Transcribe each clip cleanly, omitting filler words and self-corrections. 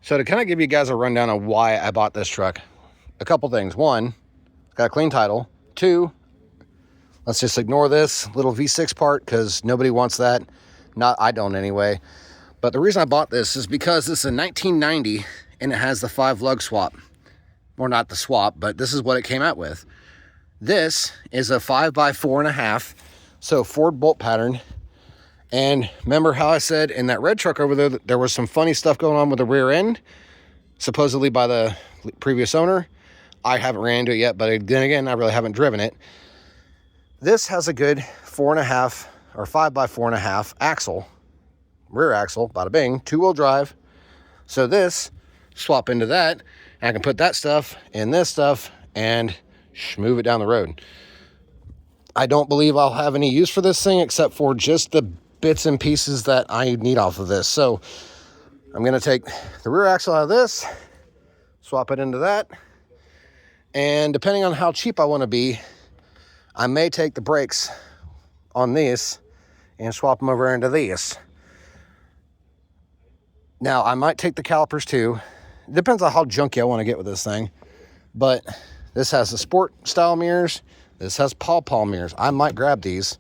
So to kind of give you guys a rundown of why I bought this truck, a couple things. One, it's got a clean title. Two, let's just ignore this little V6 part because nobody wants that. I don't anyway. But the reason I bought this is because this is a 1990 and it has the 5 lug swap. Or not the swap, but this is what it came out with. This is a 5x4.5, so Ford bolt pattern. And remember how I said in that red truck over there, there was some funny stuff going on with the rear end, supposedly by the previous owner. I haven't ran into it yet, but then again, I really haven't driven it. This has a good 4.5 or 5x4.5 axle, rear axle, bada bing, 2-wheel drive. So this, swap into that, and I can put that stuff in this stuff and move it down the road. I don't believe I'll have any use for this thing except for just the bits and pieces that I need off of this. So I'm going to take the rear axle out of this, swap it into that, and depending on how cheap I want to be, I may take the brakes on these and swap them over into these. Now, I might take the calipers too. It depends on how junky I want to get with this thing. But this has the sport style mirrors. This has paw mirrors. I might grab these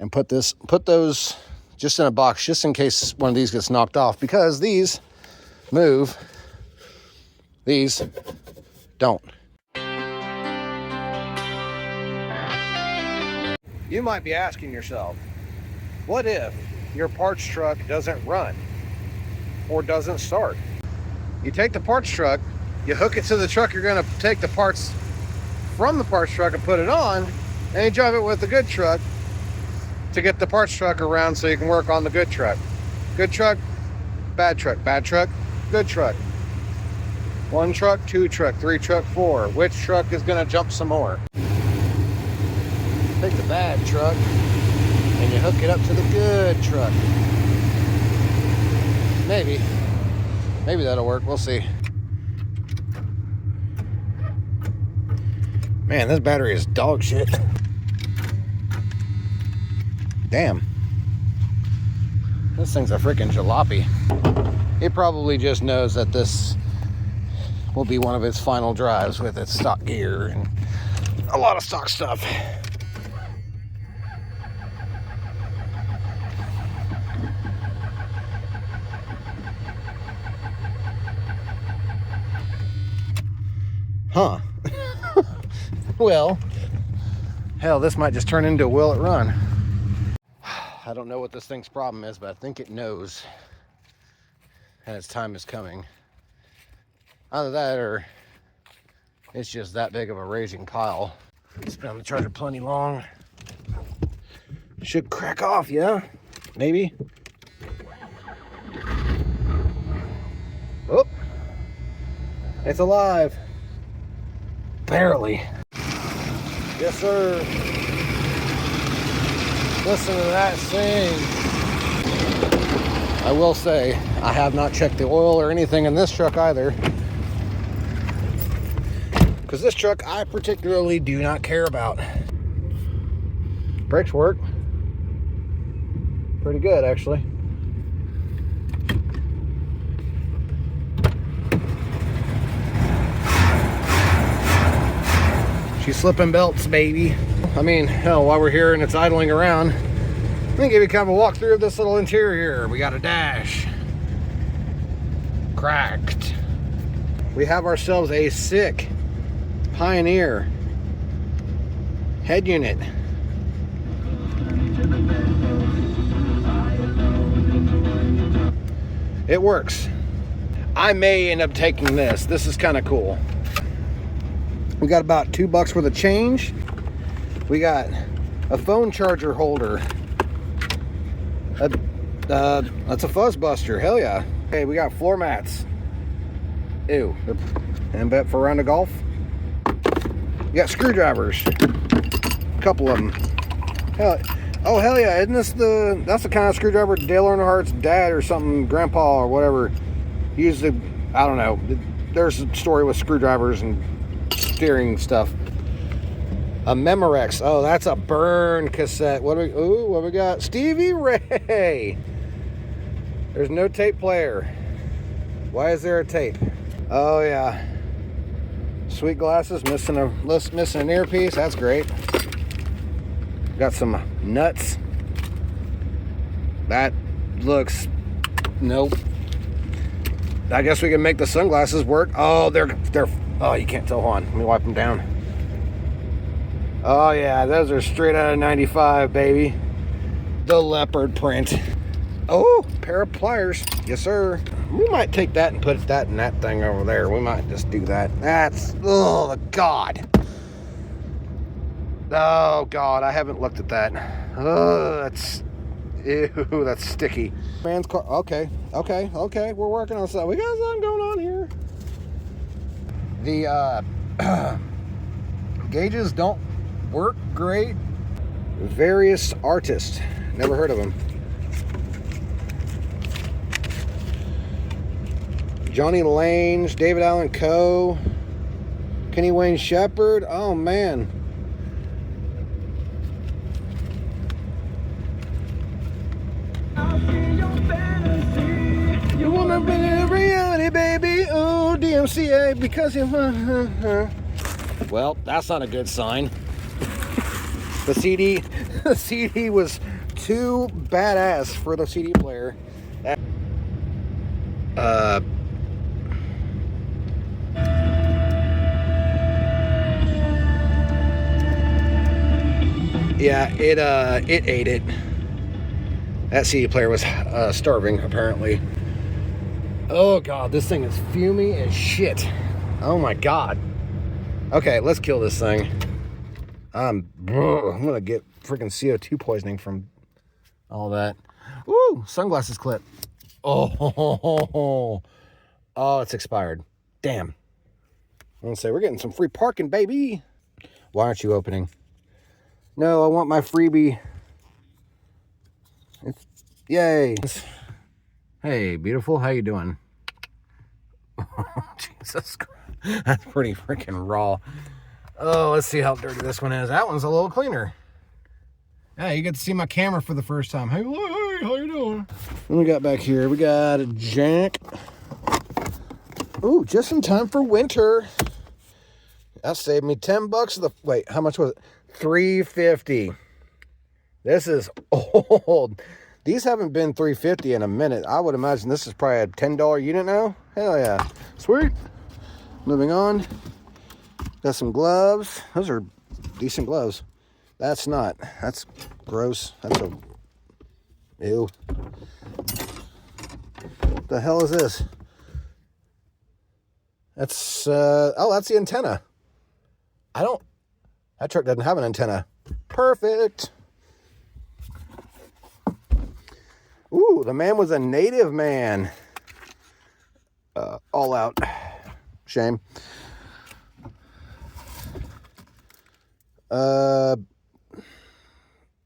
and put those just in a box just in case one of these gets knocked off, because these move, these don't. You might be asking yourself, what if your parts truck doesn't run or doesn't start? You take the parts truck, you hook it to the truck you're going to take the parts from the parts truck and put it on, and you drive it with the good truck to get the parts truck around so you can work on the good truck. Good truck, bad truck, good truck. 1 truck, 2 truck, 3 truck, 4. Which truck is going to jump some more? Take the bad truck and you hook it up to the good truck. Maybe that'll work. We'll see. Man, this battery is dog shit. Damn. This thing's a freaking jalopy. It probably just knows that this will be one of its final drives with its stock gear and a lot of stock stuff. Huh. Well, hell, this might just turn into a will it run. I don't know what this thing's problem is, but I think it knows and its time is coming. Either that or it's just that big of a raging pile. It's been on the charger plenty long. Should crack off, yeah? Maybe. Oh, it's alive. Barely. Yes, sir. Listen to that sing. I will say, I have not checked the oil or anything in this truck either. Because this truck I particularly do not care about. Brakes work. Pretty good, actually. She's slipping belts, baby. I mean, hell, while we're here and it's idling around, let me give you kind of a walkthrough of this little interior. We got a dash. Cracked. We have ourselves a sick Pioneer head unit. It works. I may end up taking this. This is kind of cool. We got about $2 worth of change. We got a phone charger holder. That's a fuzz buster. Hell yeah. Okay, we got floor mats. Ew. And bet for a round of golf. We got screwdrivers. A couple of them. Hell yeah. Isn't this that's the kind of screwdriver Dale Earnhardt's dad or something, grandpa or whatever, used to, I don't know. There's a story with screwdrivers and steering stuff. A Memorex. Oh, that's a burn cassette. What do we got? Stevie Ray. There's no tape player. Why is there a tape? Oh yeah. Sweet glasses, missing an earpiece. That's great. Got some nuts. That looks, nope. I guess we can make the sunglasses work. Oh, they're, oh, you can't tell. Hold on, let me wipe them down. Oh yeah, those are straight out of 95, baby. The leopard print. Oh, pair of pliers. Yes, sir. We might take that and put that in that thing over there. We might just do that. That's, oh, God. Oh, God, I haven't looked at that. Oh, that's, ew, that's sticky. Man's car, okay, we're working on something. We got something going on here. The gauges don't work great. Various artists. Never heard of them. Johnny Lange, David Allan Coe, Kenny Wayne Shepherd. Oh man. You wanna be in reality, baby? Oh, DMCA, because you. Well, that's not a good sign. The CD was too badass for the CD player. Yeah, it ate it. That CD player was starving, apparently. Oh God, this thing is fumey as shit. Oh my God. Okay, let's kill this thing. I'm gonna get freaking CO2 poisoning from all that. Ooh, sunglasses clip. Oh, it's expired. Damn. I'm gonna say we're getting some free parking, baby. Why aren't you opening? No, I want my freebie. Yay. Hey, beautiful. How you doing? Jesus Christ. That's pretty freaking raw. Oh, let's see how dirty this one is. That one's a little cleaner. Yeah, you get to see my camera for the first time. Hey, how you doing? What we got back here? We got a jack. Ooh, just in time for winter. That saved me $10. Wait, how much was it? $3.50. This is old. These haven't been $3.50 in a minute. I would imagine this is probably a $10 unit now. Hell yeah. Sweet. Moving on. Got some gloves. Those are decent gloves. That's not. That's gross. That's a... Ew. What the hell is this? That's, oh, that's the antenna. That truck doesn't have an antenna. Perfect. Ooh, the man was a native man. All out. Shame. What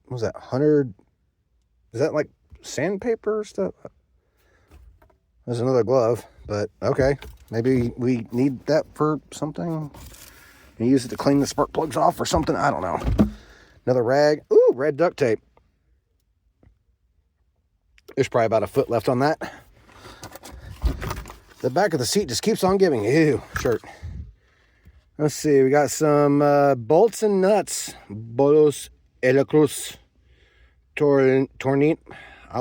was that? 100? Is that like sandpaper stuff? There's another glove, but okay. Maybe we need that for something. And use it to clean the spark plugs off or something. I don't know. Another rag. Ooh, red duct tape. There's probably about a foot left on that. The back of the seat just keeps on giving. Ew, shirt. Let's see. We got some bolts and nuts. Bolos Electrus Tornit.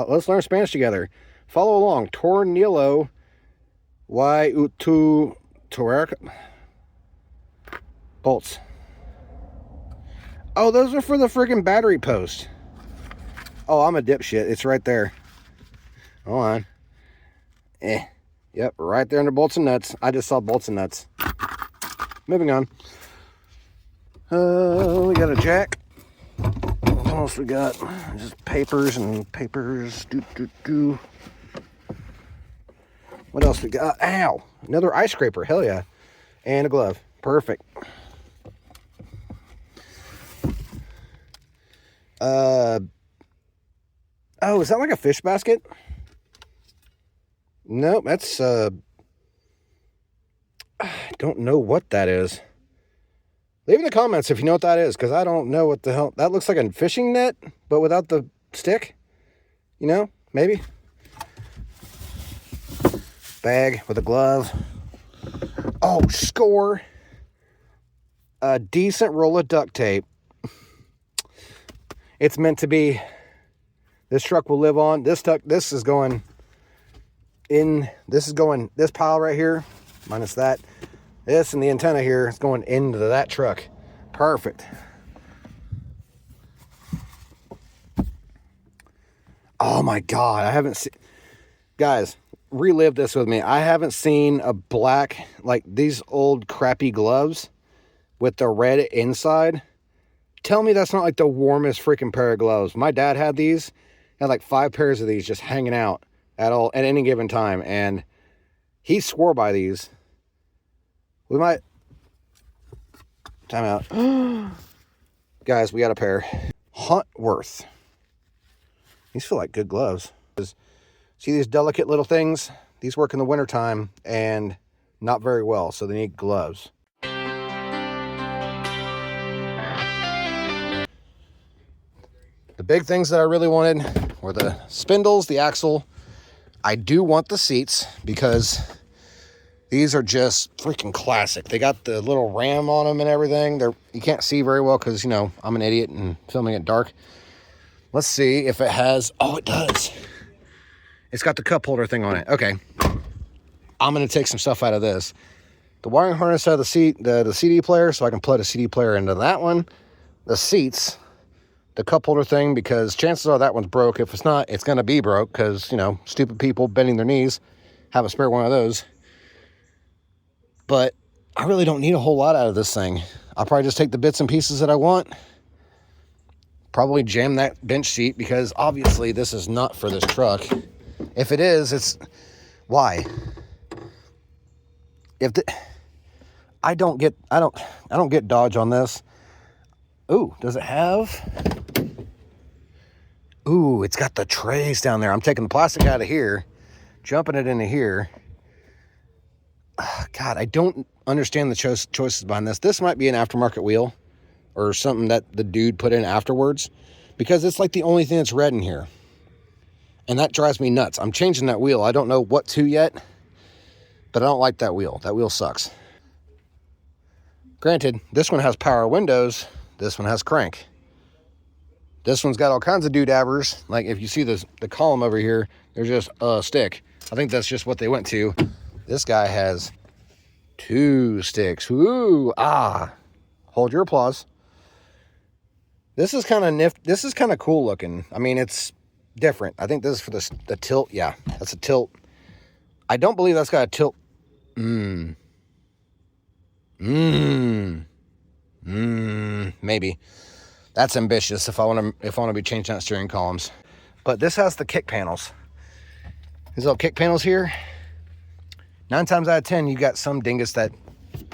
Let's learn Spanish together. Follow along. Tornillo y utu torque. Bolts. Oh, those are for the friggin' battery post. Oh, I'm a dipshit. It's right there. Hold on. Yep, right there under bolts and nuts. I just saw bolts and nuts. Moving on. We got a jack. What else we got? Just papers and papers. What else we got? Ow! Another ice scraper. Hell yeah. And a glove. Perfect. Oh, is that like a fish basket? Nope, that's, I don't know what that is. Leave in the comments if you know what that is, because I don't know what the hell. That looks like a fishing net, but without the stick. You know, maybe. Bag with a glove. Oh, score. A decent roll of duct tape. It's meant to be. This truck will live on. This is going in. This is going, this pile right here, minus that. This and the antenna here is going into that truck. Perfect. Oh my God. I haven't seen, guys, relive this with me. I haven't seen a black, like these old crappy gloves with the red inside. Tell me that's not like the warmest freaking pair of gloves. My dad had these. He had like 5 pairs of these just hanging out at any given time. And he swore by these. We might, time out. Guys, we got a pair. Huntworth. These feel like good gloves. See these delicate little things? These work in the wintertime and not very well, so they need gloves. The big things that I really wanted were the spindles, the axle. I do want the seats because these are just freaking classic. They got the little ram on them and everything. You can't see very well because, you know, I'm an idiot and filming it dark. Let's see if it has, oh, it does. It's got the cup holder thing on it. Okay. I'm going to take some stuff out of this. The wiring harness out of the CD player, so I can plug a CD player into that one. The seats, the cup holder thing, because chances are that one's broke. If it's not, it's going to be broke because, you know, stupid people bending their knees have a spare one of those. But I really don't need a whole lot out of this thing. I'll probably just take the bits and pieces that I want. Probably jam that bench seat because obviously this is not for this truck. If it is, it's why? I don't get Dodge on this. Ooh, does it have? Ooh, it's got the trays down there. I'm taking the plastic out of here, jumping it into here. God, I don't understand the choices behind this. This might be an aftermarket wheel or something that the dude put in afterwards because it's like the only thing that's red in here. And that drives me nuts. I'm changing that wheel. I don't know what to yet, but I don't like that wheel. That wheel sucks. Granted, this one has power windows. This one has crank. This one's got all kinds of doodabbers. Like if you see the column over here, there's just a stick. I think that's just what they went to. This guy has 2 sticks. Ooh, hold your applause. This is kind of this is kind of cool looking. I mean, it's different. I think this is for the tilt. Yeah, that's a tilt. I don't believe that's got a tilt. Maybe. That's ambitious if I want to be changing out steering columns. But this has the kick panels. These little kick panels here. 9 times out of 10, you got some dingus that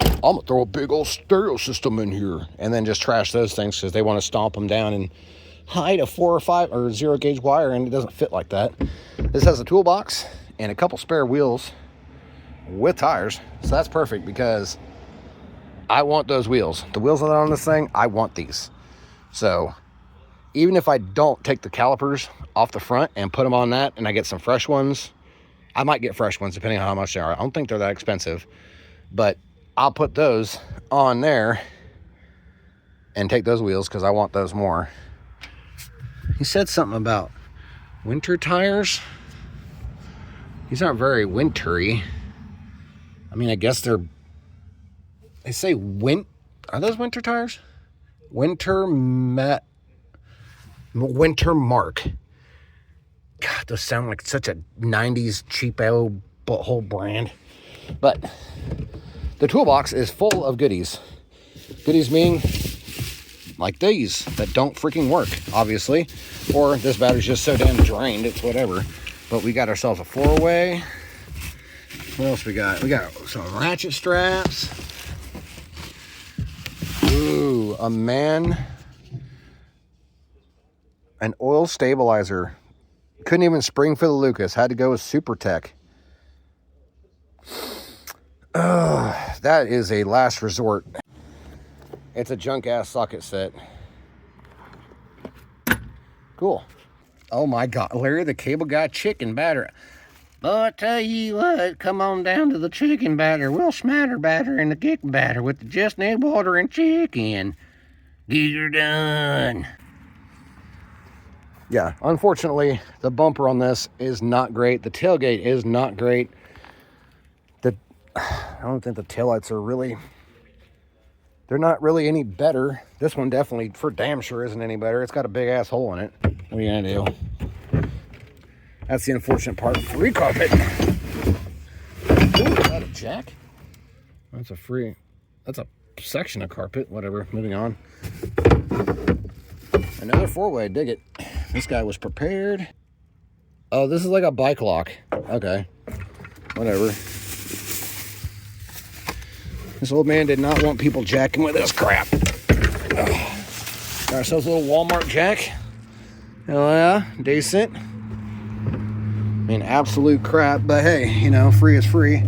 I'm gonna throw a big old stereo system in here and then just trash those things because they want to stomp them down and hide a 4 or 5 or 0 gauge wire, and it doesn't fit like that. This has a toolbox and a couple spare wheels with tires, so that's perfect because I want those wheels. The wheels that are on this thing, I want these. So even if I don't take the calipers off the front and put them on that and I get some fresh ones, I might get fresh ones depending on how much they are. I don't think they're that expensive, but I'll put those on there and take those wheels because I want those more. He said something about winter tires. These aren't very wintry. I mean, I guess they say are those winter tires? Winter Mark. God, those sound like such a 90s cheapo butthole brand. But the toolbox is full of goodies. Goodies meaning like these that don't freaking work, obviously. Or this battery's just so damn drained, it's whatever. But we got ourselves a 4-way. What else we got? We got some ratchet straps. Ooh, an oil stabilizer. Couldn't even spring for the Lucas. Had to go with Super Tech. That is a last resort. It's a junk ass socket set. Cool. Oh my God, Larry the Cable Guy chicken battery. But I tell you what, come on down to the chicken batter. We'll smatter batter and the kick batter with the just need water and chicken. Get her done. Yeah, unfortunately, the bumper on this is not great. The tailgate is not great. I don't think the taillights are really... They're not really any better. This one definitely, for damn sure, isn't any better. It's got a big ass hole in it. What are you gonna do? That's the unfortunate part. Free carpet. Ooh, is that a jack? That's a section of carpet. Whatever, moving on. Another four-way, dig it. This guy was prepared. Oh, this is like a bike lock. Okay, whatever. This old man did not want people jacking with this crap. Got ourselves a little Walmart jack. Hell yeah, decent. I mean, absolute crap, but hey, you know, free is free.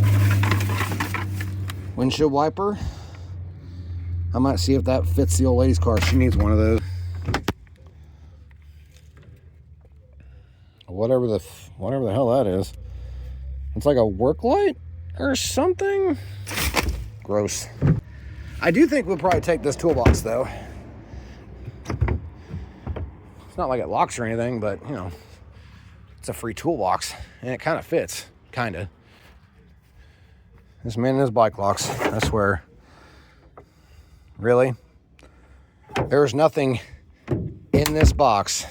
Windshield wiper. I might see if that fits the old lady's car. She needs one of those. Whatever the hell that is. It's like a work light or something. Gross. I do think we'll probably take this toolbox though. It's not like it locks or anything, but you know, it's a free toolbox and it kind of fits, kind of. This man and his bike locks, I swear. Really? There's nothing in this box.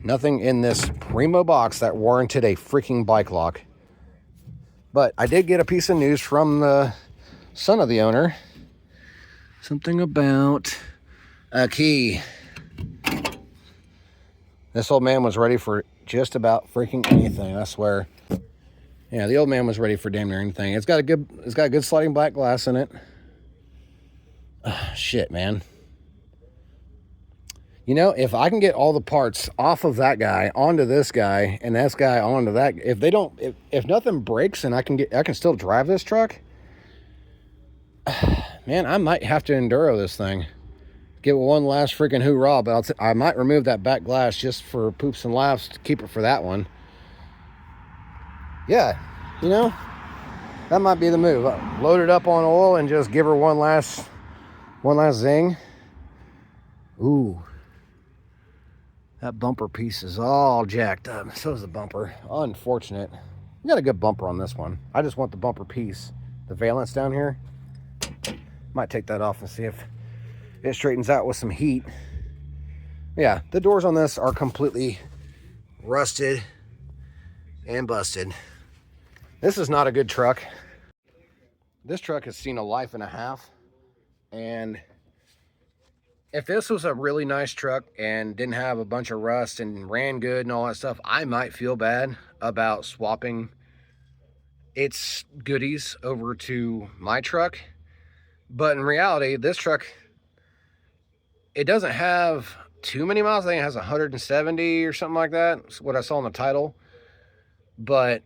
Nothing in this Primo box that warranted a freaking bike lock. But I did get a piece of news from the son of the owner. Something about a key. This old man was ready for just about freaking anything, I swear. Yeah, the old man was ready for damn near anything. It's got good sliding black glass in it. Shit, man. You know, if I can get all the parts off of that guy onto this guy and this guy onto that, if nothing breaks and I can still drive this truck, man, I might have to enduro this thing. Give it one last freaking hoorah, but I might remove that back glass just for poops and laughs to keep it for that one. Yeah, you know, that might be the move. Load it up on oil and just give her one last zing. Ooh. That bumper piece is all jacked up. So is the bumper. Unfortunate. We got a good bumper on this one. I just want the bumper piece. The valence down here. Might take that off and see if it straightens out with some heat. Yeah, the doors on this are completely rusted and busted. This is not a good truck. This truck has seen a life and a half. And if this was a really nice truck and didn't have a bunch of rust and ran good and all that stuff, I might feel bad about swapping its goodies over to my truck. But in reality, this truck, it doesn't have too many miles. I think it has 170 or something like that. That's what I saw in the title. But,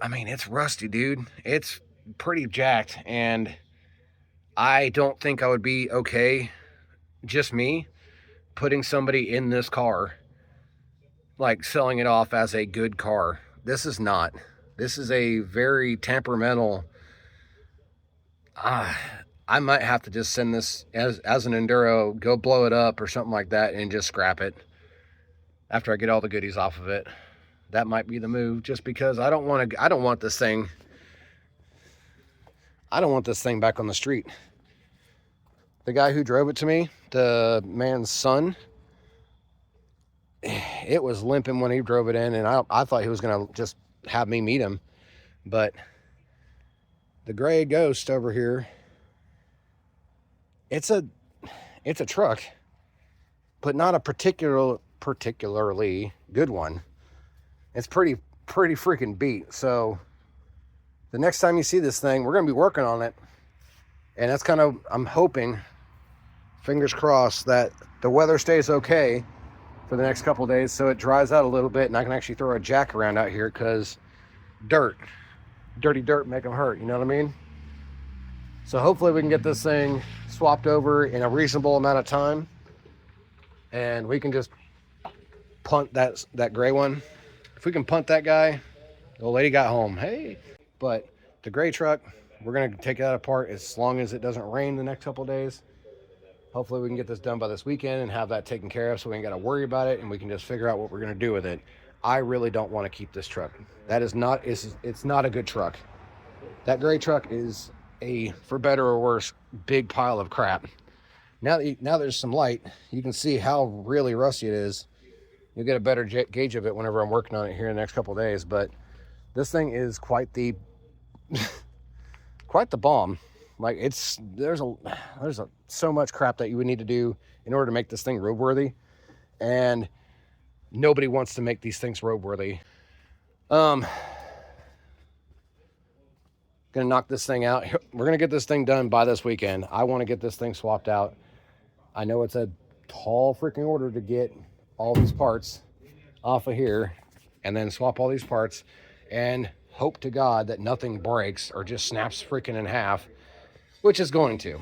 I mean, it's rusty, dude. It's pretty jacked, and I don't think I would be okay, just me, putting somebody in this car, like selling it off as a good car. This is not. This is a very temperamental. I might have to just send this as an enduro, go blow it up or something like that and just scrap it after I get all the goodies off of it. That might be the move, just because I don't want this thing back on the street. The guy who drove it to me, the man's son, it was limping when he drove it in, and I thought he was going to just have me meet him. But the gray ghost over here, it's a truck, but not a particularly good one. It's pretty freaking beat. So the next time you see this thing, we're going to be working on it. And that's kind of, I'm hoping, fingers crossed, that the weather stays okay for the next couple of days so it dries out a little bit and I can actually throw a jack around out here, because dirty dirt make them hurt, you know what I mean? So hopefully we can get this thing swapped over in a reasonable amount of time, and we can just punt that gray one. If we can punt that guy, the old lady got home. Hey, but the gray truck, we're going to take that apart as long as it doesn't rain the next couple of days. Hopefully we can get this done by this weekend and have that taken care of so we ain't got to worry about it and we can just figure out what we're going to do with it. I really don't want to keep this truck. That is not, it's not a good truck. That gray truck is a, for better or worse, big pile of crap. Now there's some light, you can see how really rusty it is. You'll get a better gauge of it whenever I'm working on it here in the next couple of days. But this thing is quite the quite the bomb. Like there's so much crap that you would need to do in order to make this thing roadworthy, and nobody wants to make these things roadworthy. Gonna knock this thing out. We're gonna get this thing done by this weekend. I want to get this thing swapped out. I know it's a tall freaking order to get all these parts off of here and then swap all these parts and hope to God that nothing breaks or just snaps freaking in half, which is going to.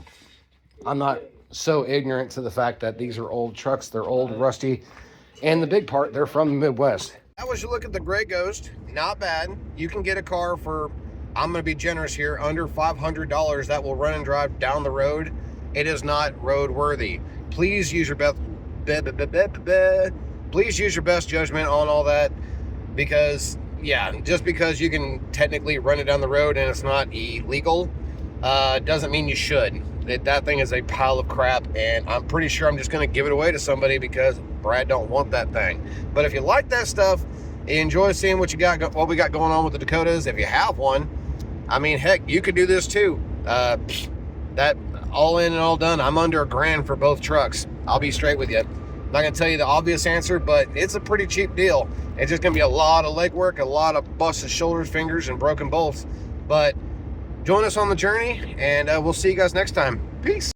I'm not so ignorant to the fact that these are old trucks. They're old, rusty, and the big part, they're from the Midwest. That was you look at the Gray Ghost. Not bad. You can get a car for, I'm going to be generous here, under $500 that will run and drive down the road. It is not roadworthy. Please use your best judgment on all that, because yeah, just because you can technically run it down the road and it's not illegal doesn't mean you should. That thing is a pile of crap, and I'm pretty sure I'm just going to give it away to somebody because Brad don't want that thing. But if you like that stuff, you enjoy seeing what we got going on with the Dakotas, if you have one, I mean, heck, you could do this too. That all in and all done, I'm under $1,000 for both trucks. I'll be straight with you. I'm not going to tell you the obvious answer, but it's a pretty cheap deal. It's just going to be a lot of legwork, a lot of busted shoulders, fingers, and broken bolts. But join us on the journey, and we'll see you guys next time. Peace.